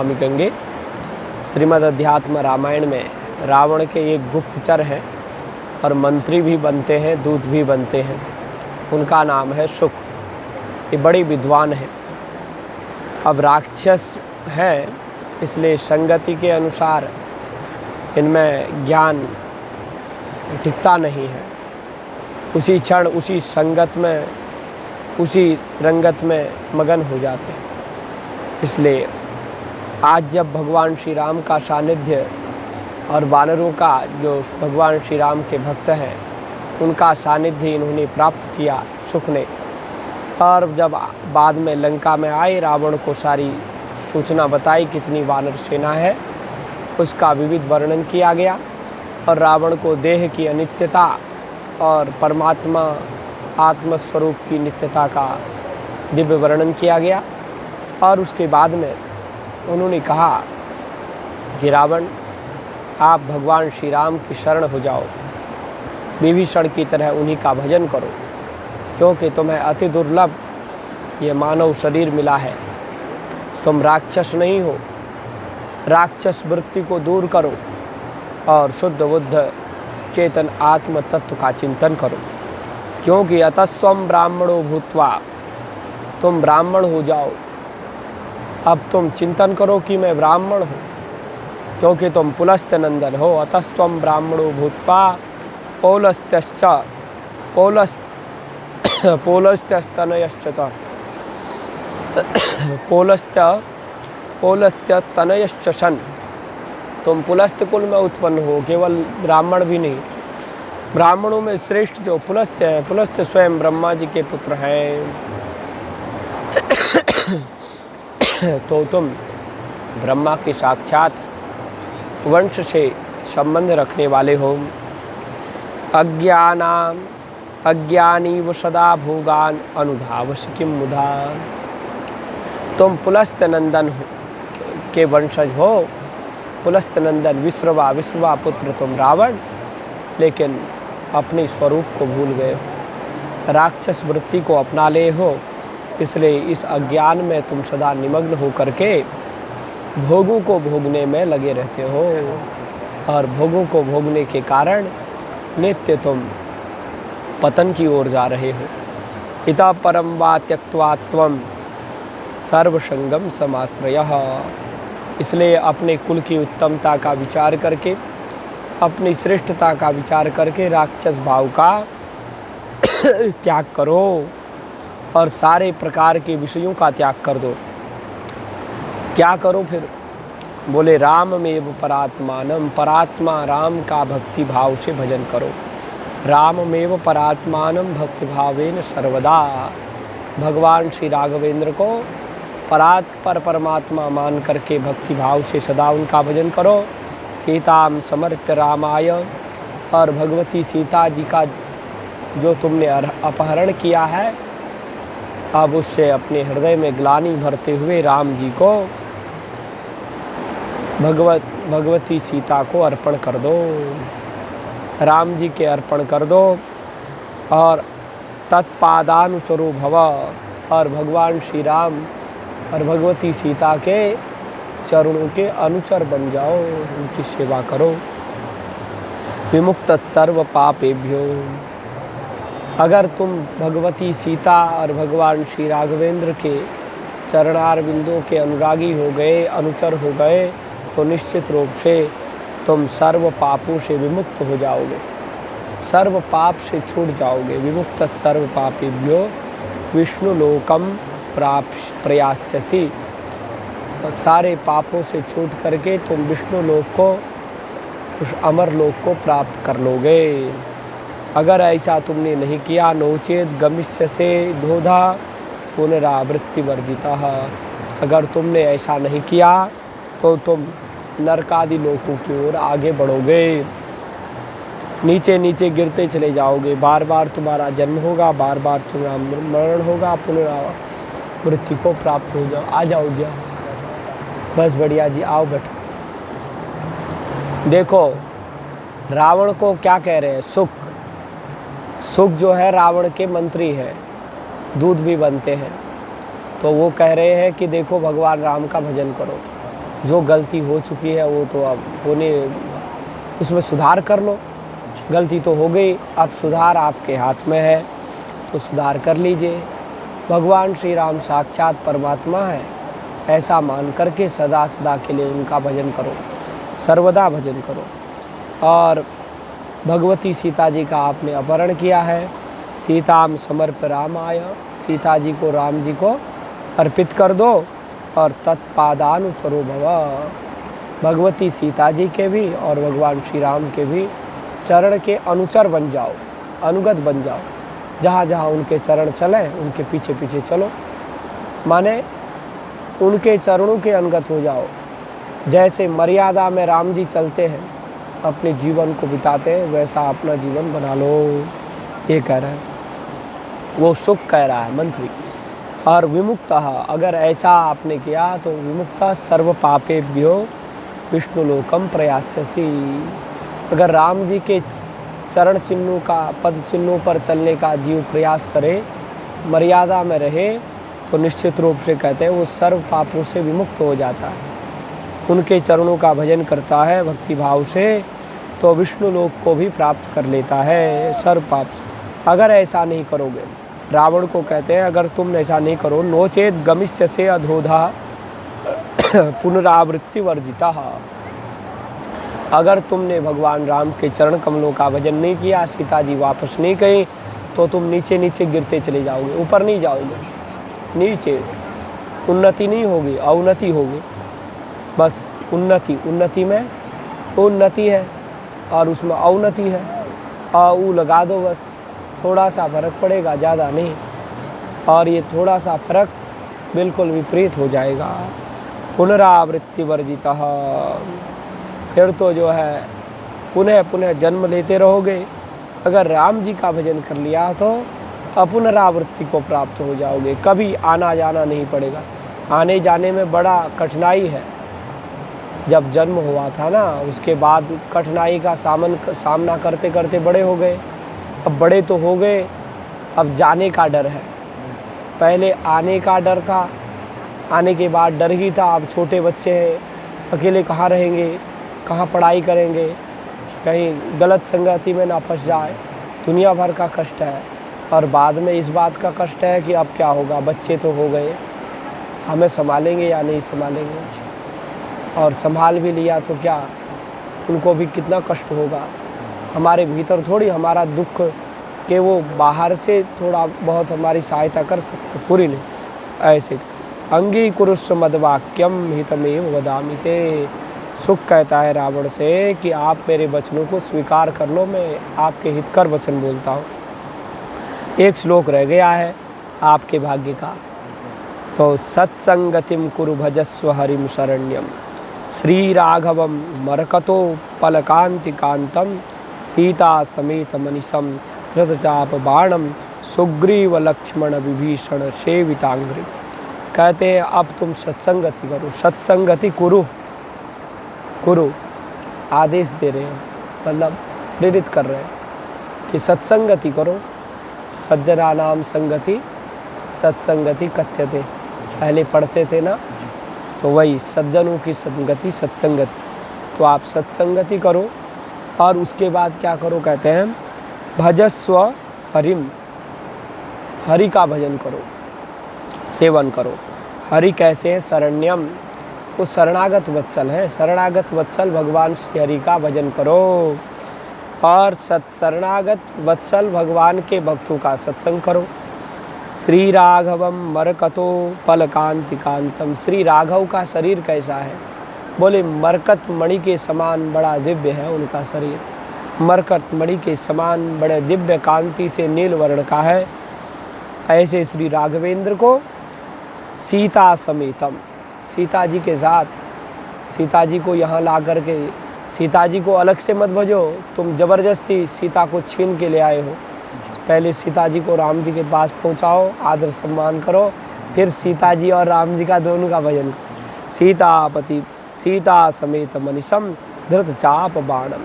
स्वामी कहेंगे श्रीमद् अध्यात्म रामायण में रावण के एक गुप्तचर हैं और मंत्री भी बनते हैं, दूत भी बनते हैं। उनका नाम है शुक। ये बड़ी विद्वान है। अब राक्षस है, इसलिए संगति के अनुसार इनमें ज्ञान टिकता नहीं है। उसी क्षण उसी संगत में, उसी रंगत में मगन हो जाते हैं। इसलिए आज जब भगवान श्री राम का सानिध्य और वानरों का, जो भगवान श्री राम के भक्त हैं, उनका सानिध्य इन्होंने प्राप्त किया सुख ने, और जब बाद में लंका में आए, रावण को सारी सूचना बताई कितनी वानर सेना है, उसका विविध वर्णन किया गया और रावण को देह की अनित्यता और परमात्मा आत्मस्वरूप की नित्यता का दिव्य वर्णन किया गया। और उसके बाद में उन्होंने कहा कि रावण, आप भगवान श्री राम की शरण हो जाओ, विभीषण की तरह उन्हीं का भजन करो, क्योंकि तुम्हें अति दुर्लभ ये मानव शरीर मिला है। तुम राक्षस नहीं हो। राक्षस वृत्ति को दूर करो और शुद्ध बुद्ध चेतन आत्म तत्व का चिंतन करो, क्योंकि अतस्त्वम ब्राह्मणो भूत्वा, तुम ब्राह्मण हो जाओ। अब तुम चिंतन करो कि मैं ब्राह्मण हूँ, क्योंकि तुम पुलस्त नंदन हो। अतस्त्वम ब्राह्मणो भूत्वा पौलस्त्यश्च पौलस्त्यस्तनयश्च पौलस्त्यतनयश्च सन। तुम पुलस्त कुल में उत्पन्न हो, केवल ब्राह्मण भी नहीं। ब्राह्मणों में श्रेष्ठ जो पुलस्त्य हैं, पुलस्त्य स्वयं ब्रह्मा जी के पुत्र हैं। तो तुम ब्रह्मा के साक्षात वंश से संबंध रखने वाले हो। अज्ञानीव सदा भोगान अनुधावस किम मुधा। तुम पुलस्त नंदन के वंशज हो, पुलस्त नंदन विश्रवा पुत्र तुम रावण, लेकिन अपने स्वरूप को भूल गए हो, राक्षस वृत्ति को अपना ले हो। इसलिए इस अज्ञान में तुम सदा निमग्न हो करके भोगों को भोगने में लगे रहते हो, और भोगों को भोगने के कारण नित्य तुम पतन की ओर जा रहे हो। इतः परम वा त्यक्त्वा त्वं सर्वसंगम समाश्रयः। इसलिए अपने कुल की उत्तमता का विचार करके, अपनी श्रेष्ठता का विचार करके राक्षस भाव का त्याग करो और सारे प्रकार के विषयों का त्याग कर दो। क्या करो फिर? बोले राममेव परात्मानम, परात्मा राम का भक्ति भाव से भजन करो। राममेव परात्मानम भक्ति भावेन सर्वदा। भगवान श्री राघवेंद्र को पर परमात्मा मान करके भक्ति भाव से सदा उनका भजन करो। सीताम समर्प्य रामाय, और भगवती सीता जी का जो तुमने अपहरण किया है, अब उससे अपने हृदय में ग्लानि भरते हुए राम जी को, भगवती सीता को अर्पण कर दो, राम जी के अर्पण कर दो। और तत्पादानुचरो भव, और भगवान श्री राम और भगवती सीता के चरणों के अनुचर बन जाओ, उनकी सेवा करो। विमुक्त सर्व पापेभ्यो। अगर तुम भगवती सीता और भगवान श्री राघवेंद्र के चरणार बिंदुओं के अनुरागी हो गए, अनुचर हो गए, तो निश्चित रूप से तुम सर्व पापों से विमुक्त हो जाओगे, सर्व पाप से छूट जाओगे। विमुक्त सर्व पापेभ्यो विष्णु लोकम प्रयास्यसि। सारे पापों से छूट करके तुम विष्णु लोक को, उस अमर लोक को प्राप्त कर लोगे। अगर ऐसा तुमने नहीं किया, नोचेत गमिष्यसे धोधा पुनरावृत्ति वर्जिता। अगर तुमने ऐसा नहीं किया तो तुम नरकादि लोकों की ओर आगे बढ़ोगे, नीचे नीचे गिरते चले जाओगे। बार बार तुम्हारा जन्म होगा, बार बार तुम्हारा मरण होगा, पुनरावृत्ति को प्राप्त हो जाओ। आ जाओ, बस बढ़िया जी, आओ बैठो। देखो रावण को क्या कह रहे हैं? सुख जो है रावण के मंत्री हैं, दूध भी बनते हैं। तो वो कह रहे हैं कि देखो भगवान राम का भजन करो। जो गलती हो चुकी है वो तो अब होने, उसमें सुधार कर लो। गलती तो हो गई, अब सुधार आपके हाथ में है, तो सुधार कर लीजिए। भगवान श्री राम साक्षात परमात्मा है, ऐसा मान करके सदा सदा के लिए उनका भजन करो, सर्वदा भजन करो। और भगवती सीता जी का आपने अपहरण किया है, सीताम समर्प रामाय, सीता जी को राम जी को अर्पित कर दो और तत्पादानुचरो भव। भगवती सीता जी के भी और भगवान श्री राम के भी चरण के अनुचर बन जाओ, अनुगत बन जाओ। जहाँ जहाँ उनके चरण चले उनके पीछे पीछे चलो, माने उनके चरणों के अनुगत हो जाओ। जैसे मर्यादा में राम जी चलते हैं, अपने जीवन को बिताते हैं, वैसा अपना जीवन बना लो, ये कह रहा है। वो सुख कह रहा है मंत्री। और विमुक्तः, अगर ऐसा आपने किया तो विमुक्तः सर्व पापेभ्यो विष्णुलोकम प्रयास्यसि। अगर राम जी के चरण चिन्हों का, पद चिन्हों पर चलने का जीव प्रयास करे, मर्यादा में रहे, तो निश्चित रूप से कहते हैं वो सर्व पापों से विमुक्त हो जाता है। उनके चरणों का भजन करता है भक्ति भाव से, तो विष्णु लोक को भी प्राप्त कर लेता है सर्व पाप से। अगर ऐसा नहीं करोगे, रावण को कहते हैं अगर तुम ऐसा नहीं करो, नोचेत गमिष्य से अधोधा पुनरावृत्ति वर्जिता। अगर तुमने भगवान राम के चरण कमलों का भजन नहीं किया, सीता जी वापस नहीं गई, तो तुम नीचे नीचे गिरते चले जाओगे, ऊपर नहीं जाओगे, नीचे। उन्नति नहीं होगी, अवनति होगी। बस उन्नति, उन्नति में उन्नति है और उसमें अवनति है। ऊ लगा दो, बस थोड़ा सा फर्क पड़ेगा, ज़्यादा नहीं। और ये थोड़ा सा फर्क बिल्कुल विपरीत हो जाएगा। पुनरावृत्ति वर्जिता, फिर तो जो है पुनः पुनः जन्म लेते रहोगे। अगर राम जी का भजन कर लिया तो अपुनरावृत्ति को प्राप्त हो जाओगे, कभी आना जाना नहीं पड़ेगा। आने जाने में बड़ा कठिनाई है। जब जन्म हुआ था ना, उसके बाद कठिनाई का सामना करते करते बड़े हो गए। अब बड़े तो हो गए, अब जाने का डर है। पहले आने का डर था, आने के बाद डर ही था। अब छोटे बच्चे हैं, अकेले कहाँ रहेंगे, कहाँ पढ़ाई करेंगे, कहीं गलत संगति में ना फंस जाए, दुनिया भर का कष्ट है। और बाद में इस बात का कष्ट है कि अब क्या होगा, बच्चे तो हो गए, हमें संभालेंगे या नहीं संभालेंगे। और संभाल भी लिया तो क्या, उनको भी कितना कष्ट होगा। हमारे भीतर थोड़ी हमारा दुख के वो बाहर से थोड़ा बहुत हमारी सहायता कर सकते, पूरी नहीं। ऐसे अंगीकुरुष्व मद्वाक्यम हितमेव वदामि ते। सुख कहता है रावण से कि आप मेरे वचनों को स्वीकार कर लो, मैं आपके हितकर वचन बोलता हूँ। एक श्लोक रह गया है आपके भाग्य का, तो सत्संगतिम कुरु भजस्व हरिम शरण्यम श्री राघवम मरकतो पलकांतिकांतम सीता समेत मनिशम रथचाप बाणम सुग्रीव लक्ष्मण विभीषण सेवितांग्री। कहते हैं अब तुम सत्संगति करो, सत्संगति कुरु, कुरु आदेश दे रहे हैं, मतलब प्रेरित कर रहे हैं कि सत्संगति करो। सज्जना नाम संगति सत्संगति कथ्यते, पहले पढ़ते थे ना, तो वही सज्जनों की संगति सत्संगति। तो आप सत्संगति करो और उसके बाद क्या करो, कहते हैं भजस्व हरिम, हरि का भजन करो, सेवन करो। हरि कैसे है, शरण्यम, वो शरणागत वत्सल है। शरणागत वत्सल भगवान श्री हरि का भजन करो। और शरणागत वत्सल भगवान के भक्तों का सत्संग करो। श्री राघवम मरकतो पलकांतिकांतम, श्री राघव का शरीर कैसा है, बोले मरकत मणि के समान बड़ा दिव्य है उनका शरीर। मरकत मणि के समान बड़े दिव्य कांति से नील वर्ण का है। ऐसे श्री राघवेंद्र को सीता समेतम, सीता जी के साथ, सीता जी को यहाँ ला करके, सीता जी को अलग से मत भजो, तुम जबरदस्ती सीता को छीन के ले आए हो। पहले सीता जी को राम जी के पास पहुँचाओ, आदर सम्मान करो, फिर सीता जी और राम जी का दोनों का भजन। सीतापति सीता समेत मनिशम धृत चाप बाणम,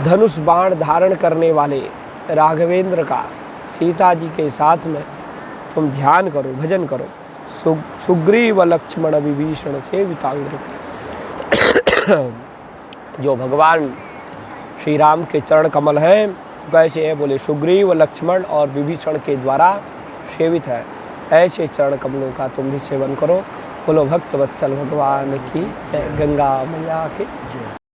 धनुष बाण धारण करने वाले राघवेंद्र का सीता जी के साथ में तुम ध्यान करो, भजन करो। सुग्रीव लक्ष्मण विभीषण से वितांग्र। जो भगवान श्री राम के चरण कमल हैं कैसे है, बोले सुग्रीव लक्ष्मण और विभीषण के द्वारा सेवित है। ऐसे चरण कमलों का तुम भी सेवन करो। बोलो भक्त वत्सल भगवान की जय। गंगा मैया की जय।